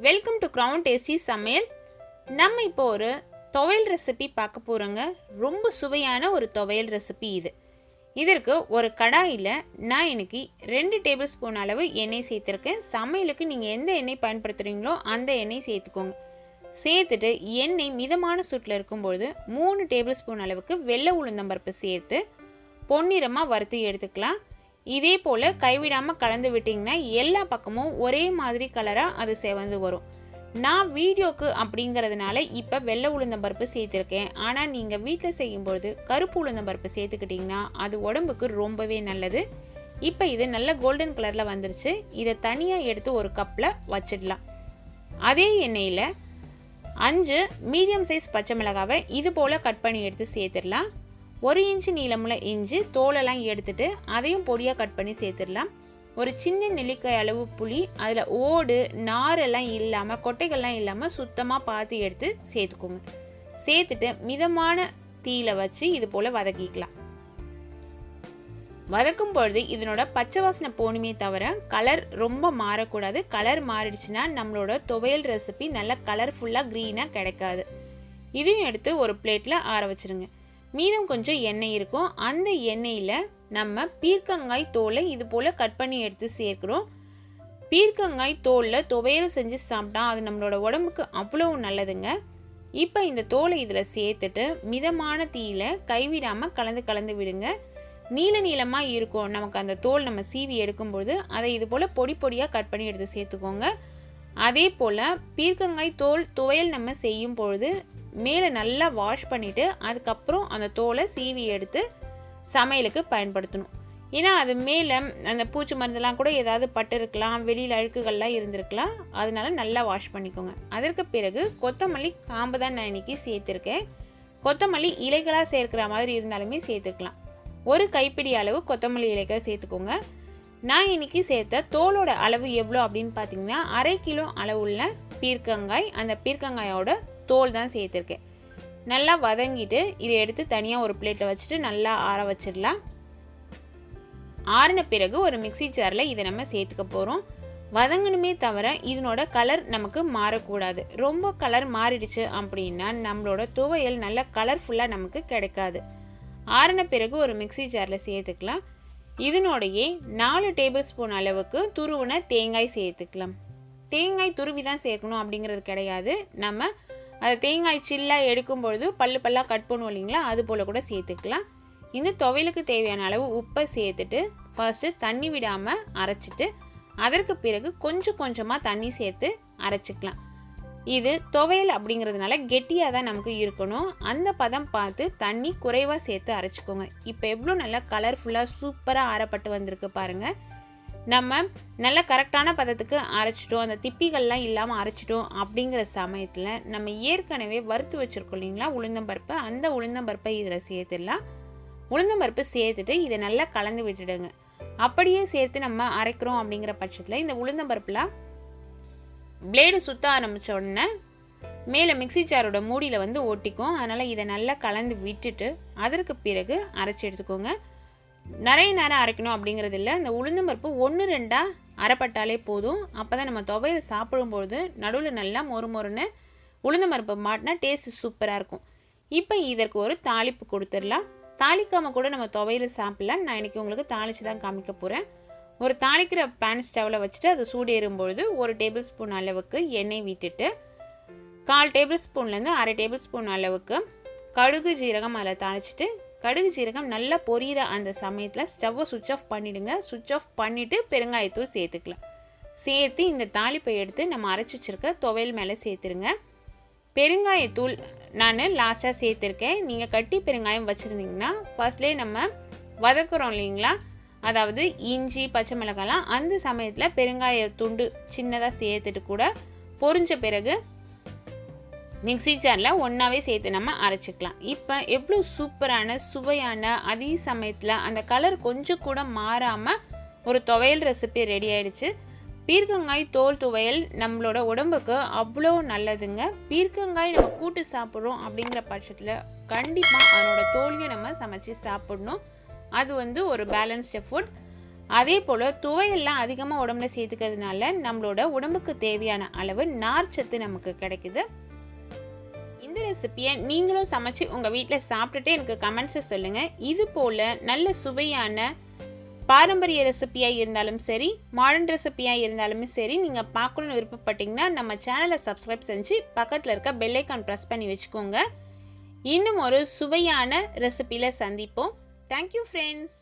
Welcome to crown tasty சமையல். நம்ம இப்போ ஒரு துவையல் ரெசிபி பார்க்க போகிறோங்க. ரொம்ப சுவையான ஒரு துவையல் ரெசிபி இது. இதற்கு ஒரு கடாயில் நான் இன்னைக்கு 2 டேபிள் ஸ்பூன் அளவு எண்ணெய் சேர்த்துருக்கேன். சமையலுக்கு நீங்கள் எந்த எண்ணெய் பயன்படுத்துகிறீங்களோ அந்த எண்ணெய் சேர்த்துக்கோங்க. சேர்த்துட்டு எண்ணெய் மிதமான சூட்டில் இருக்கும்பொழுது 3 டேபிள் ஸ்பூன் அளவுக்கு வெள்ளை உளுந்தம்பருப்பு சேர்த்து பொன்னிறமாக வறுத்து எடுத்துக்கலாம். இதே போல் கைவிடாமல் கலந்து விட்டிங்கன்னா எல்லா பக்கமும் ஒரே மாதிரி கலராக அது செவந்து வரும். நான் வீடியோக்கு அப்படிங்கிறதுனால இப்போ வெள்ளை உளுந்தம்பருப்பு சேர்த்துருக்கேன். ஆனால் நீங்கள் வீட்டில் செய்யும்பொழுது கருப்பு உளுந்தம்பருப்பு சேர்த்துக்கிட்டிங்கன்னா அது உடம்புக்கு ரொம்பவே நல்லது. இப்போ இது நல்ல கோல்டன் கலரில் வந்துருச்சு. இதை தனியாக எடுத்து ஒரு கப்பில் வச்சிடலாம். அதே எண்ணெயில் 5 மீடியம் சைஸ் பச்சை மிளகாவை இது போல் கட் பண்ணி எடுத்து சேர்த்துடலாம். 1 இன்ச்சு நீளமுள்ள இஞ்சி தோலெல்லாம் எடுத்துட்டு அதையும் பொடியாக கட் பண்ணி சேர்த்துடலாம். ஒரு சின்ன நெல்லிக்காய் அளவு புளி, அதில் ஓடு நாரெல்லாம் இல்லாமல் கொட்டைகள்லாம் இல்லாமல் சுத்தமாக பார்த்து எடுத்து சேர்த்துக்கோங்க. சேர்த்துட்டு மிதமான தீயில வச்சு இது போல் வதக்கிக்கலாம். வதக்கும் பொழுது இதனோட பச்சை வாசனை போகணுமே தவிர கலர் ரொம்ப மாறக்கூடாது. கலர் மாறிடுச்சுன்னா நம்மளோட துவையல் ரெசிபி நல்லா கலர்ஃபுல்லாக க்ரீனாக கிடைக்காது. இதையும் எடுத்து ஒரு பிளேட்டில் ஆற வச்சுருங்க. மீதம் கொஞ்சம் எண்ணெய் இருக்கும். அந்த எண்ணெயில் நம்ம பீர்க்கங்காய் தோலை இது போல் கட் பண்ணி எடுத்து சேர்க்குறோம். பீர்க்கங்காய் தோலில் துவையல் செஞ்சு சாப்பிட்டா அது நம்மளோட உடம்புக்கு அவ்வளோ நல்லதுங்க. இப்போ இந்த தோலை இதில் சேர்த்துட்டு மிதமான தீயில கைவிடாமல் கலந்து விடுங்க. நீளமாக இருக்கும் நமக்கு அந்த தோல் நம்ம சீவி எடுக்கும்பொழுது அதை இது போல் பொடி பொடியாக கட் பண்ணி எடுத்து சேர்த்துக்கோங்க. அதே போல் பீர்க்கங்காய் தோல் துவையல் நம்ம செய்யும் பொழுது மேலே நல்லா வாஷ் பண்ணிவிட்டு அதுக்கப்புறம் அந்த தோலை சீவி எடுத்து சமையலுக்கு பயன்படுத்தணும். ஏன்னா அது மேலே அந்த பூச்சி மருந்தெல்லாம் கூட ஏதாவது பட்டு இருக்கலாம், வெளியில் அழுக்குகள்லாம் இருந்திருக்கலாம். அதனால நல்லா வாஷ் பண்ணிக்கோங்க. அதற்கு பிறகு கொத்தமல்லி காம்பு தான் நான் இன்றைக்கி சேர்த்துருக்கேன். கொத்தமல்லி இலைகளாக சேர்க்குற மாதிரி இருந்தாலுமே சேர்த்துக்கலாம். ஒரு கைப்பிடி அளவு கொத்தமல்லி இலைகள் சேர்த்துக்கோங்க. நான் இன்றைக்கி சேர்த்த தோலோட அளவு எவ்வளோ அப்படின்னு பார்த்தீங்கன்னா 1/2 கிலோ அளவுள்ள பீர்க்கங்காய், அந்த பீர்க்கங்காயோட தோல் தான் சேர்த்துருக்கேன். நல்லா வதங்கிட்டு இதை எடுத்து தனியாக ஒரு பிளேட்டில் வச்சுட்டு நல்லா ஆற வச்சிடலாம். ஆறின பிறகு ஒரு மிக்சி ஜாரில் இதை நம்ம சேர்த்துக்க போகிறோம். வதங்கணுமே தவிர இதனோட கலர் நமக்கு மாறக்கூடாது. ரொம்ப கலர் மாறிடுச்சு அப்படின்னா நம்மளோட துவையல் நல்லா கலர்ஃபுல்லாக நமக்கு கிடைக்காது. ஆறின பிறகு ஒரு மிக்சி ஜாரில் சேர்த்துக்கலாம். இதனோடையே 4 டேபிள் ஸ்பூன் அளவுக்கு துருவின தேங்காய் சேர்த்துக்கலாம். தேங்காய் துருவி தான் சேர்க்கணும் அப்படிங்கிறது கிடையாது. நம்ம அதை தேங்காய் சில்லாக எடுக்கும்பொழுது பல்லாக கட் பண்ணுவோம் இல்லைங்களா, அது போல் கூட சேர்த்துக்கலாம். இந்த துவையலுக்கு தேவையான அளவு உப்பை சேர்த்துட்டு ஃபர்ஸ்ட்டு தண்ணி விடாமல் அரைச்சிட்டு அதற்கு பிறகு கொஞ்சம் கொஞ்சமாக தண்ணி சேர்த்து அரைச்சிக்கலாம். இது துவையல் அப்படிங்கிறதுனால கெட்டியாக தான் நமக்கு இருக்கணும். அந்த பதம் பார்த்து தண்ணி குறைவாக சேர்த்து அரைச்சிக்கோங்க. இப்போ எவ்வளோ நல்லா கலர்ஃபுல்லாக சூப்பராக அரைப்பட்டு வந்திருக்கு பாருங்கள். நம்ம நல்ல கரெக்டான பதத்துக்கு அரைச்சிட்டோம், அந்த திப்பிகள்லாம் இல்லாமல் அரைச்சிட்டோம் அப்படிங்கிற சமயத்தில் நம்ம ஏற்கனவே வறுத்து வச்சுருக்கோம் இல்லைங்களா உளுந்தம்பருப்பு, அந்த உளுந்தம்பருப்பை இதில் சேர்த்துடலாம். உளுந்தம்பருப்பு சேர்த்துட்டு இதை நல்லா கலந்து விட்டுடுங்க. அப்படியே சேர்த்து நம்ம அரைக்கிறோம் அப்படிங்கிற பட்சத்தில் இந்த உளுந்தம்பருப்புலாம் பிளேடு சுத்த ஆரம்பித்த உடனே மேலே மிக்சி ஜாரோட மூடியில் வந்து ஒட்டிக்கும். அதனால் இதை நல்லா கலந்து விட்டுட்டு அதற்கு பிறகு அரைச்சி எடுத்துக்கோங்க. நிறைய நேரம் அரைக்கணும் அப்படிங்கிறது இல்லை. இந்த உளுந்தம்பருப்பு 1-2 அரைப்பட்டாலே போதும். அப்போ தான் நம்ம துவையல் சாப்பிடும்பொழுது நடுவில் நல்லா மொறுன்னு உளுந்தம்பருப்பு மாட்டினா டேஸ்ட் சூப்பராக இருக்கும். இப்போ இதற்கு ஒரு தாளிப்பு கொடுத்துடலாம். தாளிக்காமல் கூட நம்ம துவையல் சாப்பிடலாம். நான் இன்றைக்கி உங்களுக்கு தாளித்து தான் காமிக்க போகிறேன். ஒரு தாளிக்கிற பேன் ஸ்டவ்வில் வச்சுட்டு அது சூடேறும்பொழுது 1 டேபிள் ஸ்பூன் அளவுக்கு எண்ணெய் விட்டுட்டு 1/4 டேபிள் ஸ்பூன்லேருந்து 1/2 டேபிள் ஸ்பூன் அளவுக்கு கடுகு ஜீரகம் அதில் தாளிச்சிட்டு கடுகு ஜீரகம் நல்லா பொரியிற அந்த சமயத்தில் ஸ்டவ்வை சுவிட்ச் ஆஃப் பண்ணிவிடுங்க. சுவிட்ச் ஆஃப் பண்ணிவிட்டு பெருங்காயத்தூள் சேர்த்துக்கலாம். சேர்த்து இந்த தாளிப்பை எடுத்து நம்ம அரைச்சி வச்சுருக்க துவையல் மேலே சேர்த்துருங்க. பெருங்காயத்தூள் நான் லாஸ்ட்டாக சேர்த்துருக்கேன். நீங்கள் கட்டி பெருங்காயம் வச்சுருந்தீங்கன்னா ஃபர்ஸ்ட்லேயே நம்ம வதக்குறோம் இல்லைங்களா, அதாவது இஞ்சி பச்சை மிளகாலாம், அந்த சமயத்தில் பெருங்காய துண்டு சின்னதாக சேர்த்துட்டு கூட பொரிஞ்ச பிறகு மிக்சி ஜாரில் ஒன்றாவே சேர்த்து நம்ம அரைச்சிக்கலாம். இப்போ எவ்வளோ சூப்பரான சுவையான அதே சமயத்தில் அந்த கலர் கொஞ்சம் கூட மாறாமல் ஒரு துவையல் ரெசிபி ரெடி ஆகிடுச்சு. பீர்க்கங்காய் தோல் துவையல் நம்மளோட உடம்புக்கு அவ்வளோ நல்லதுங்க. பீர்க்கங்காய் நம்ம கூட்டு சாப்பிட்றோம் அப்படிங்கிற பட்சத்தில் கண்டிப்பாக அதனோட தோலையும் நம்ம சமைச்சு சாப்பிடணும். அது ஒரு பேலன்ஸ்டு ஃபுட். அதே போல் துவையெல்லாம் அதிகமாக உடம்புல சேர்த்துக்கிறதுனால நம்மளோட உடம்புக்கு தேவையான அளவு நார்ச்சத்து நமக்கு கிடைக்குது. இந்த ரெசிபியை நீங்களும் சமைச்சு உங்கள் வீட்டில் சாப்பிட்டுட்டு எனக்கு கமெண்ட்ஸை சொல்லுங்கள். இது போல் நல்ல சுவையான பாரம்பரிய ரெசிபியாக இருந்தாலும் சரி, மாடர்ன் ரெசிபியாக இருந்தாலும் சரி, நீங்கள் பார்க்கணுன்னு விருப்பப்பட்டீங்கன்னா நம்ம சேனலை சப்ஸ்கிரைப் செஞ்சு பக்கத்தில் இருக்க பெல் ஐக்கான் ப்ரெஸ் பண்ணி வச்சுக்கோங்க. இன்னும் ஒரு சுவையான ரெசிபியில் சந்திப்போம். Thank you friends.